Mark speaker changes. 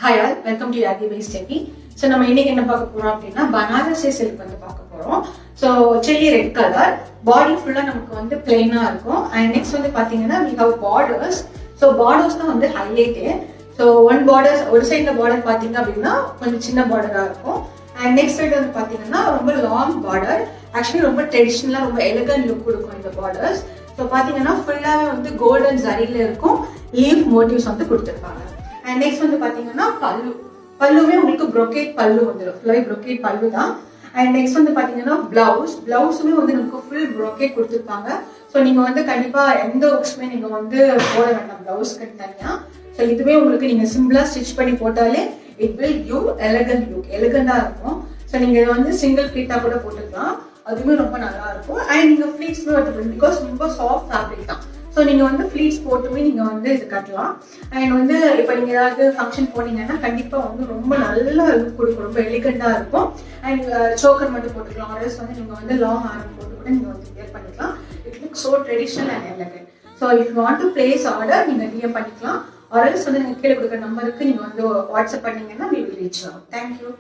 Speaker 1: Hi all, welcome to Yagi Base Techy. So நம்ம இன்னைக்கு என்ன பார்க்க போறோம் அப்படின்னா பனாரசி சில்க் வந்து பார்க்க போறோம். So cherry red color, body full நமக்கு வந்து plain-ஆ இருக்கும். And next வந்து பாத்தீங்கன்னா we have borders. So borders தான் வந்து highlight. So one borders ஒரு சைடுல border பாத்தீங்க அப்படின்னா கொஞ்சம் சின்ன border-ஆ இருக்கும். And next side வந்து பாத்தீங்கன்னா ரொம்ப long border. Actually ரொம்ப ட்ரெடிஷனலா ரொம்ப elegant look கொடுக்கும் இந்த borders. So பாத்தீங்கன்னா ஃபுல்லாவே வந்து golden zari-ல இருக்கும். Leaf motifs வந்து கொடுத்திருப்பாங்க. And next வந்து பாத்தீங்கன்னா பல்லுவே உங்களுக்கு brocade பல்லு வந்துரும். ஃபுல்லாவே brocade பல்லு தான். And next வந்து பாத்தீங்கன்னா பிளவுஸுமே வந்து நமக்கு full brocade கொடுத்திருப்பாங்க. சோ நீங்க வந்து கண்டிப்பா எந்த ஒர்க்ஸ்மே நீங்க வந்து போட வேண்டாம் பிளவுஸ்க்கு தனியா. சோ இதுவே உங்களுக்கு நீங்க சிம்பிளா ஸ்டிட்ச் பண்ணி போட்டாலே it will give elegant look. எலிகண்டா இருக்கும். சோ நீங்க இத வந்து சிங்கிள் ப்ளீட்டா கூட போட்டுக்கலாம். அதுவே ரொம்ப நல்லா இருக்கும். And நீங்க ஃப்ளீட்ஸ்மே எடுத்துக்கலாம் because ரொம்ப சாஃப்ட் ஃபேப்ரிக் தான். சோ நீங்க வந்து ஃப்ளீட்ஸ் போட்டுமே நீங்க வந்து இது கட்டலாம். அண்ட் வந்து இப்போ நீங்க ஏதாவது ஃபங்க்ஷன் போனீங்கன்னா கண்டிப்பா வந்து ரொம்ப நல்ல லுக் கொடுக்கும், ரொம்ப எலிகண்டா இருக்கும். அண்ட் சோக்கர் மட்டும் போட்டுக்கலாம், ஆர்எல்ஸ் வந்து நீங்க வந்து லாங் ஆரம் போட்டு கூட நீங்க வந்து வேர் பண்ணிக்கலாம். It look so traditional and elegant. So if you want to place order நீங்க டிஎம் பண்ணிக்கலாம், ஆர்எல்ஸ் வந்து நீங்க கீழே கொடுக்குற நம்பருக்கு நீங்க வந்து வாட்ஸ்அப் பண்ணீங்கன்னா we will reach out. Thank you.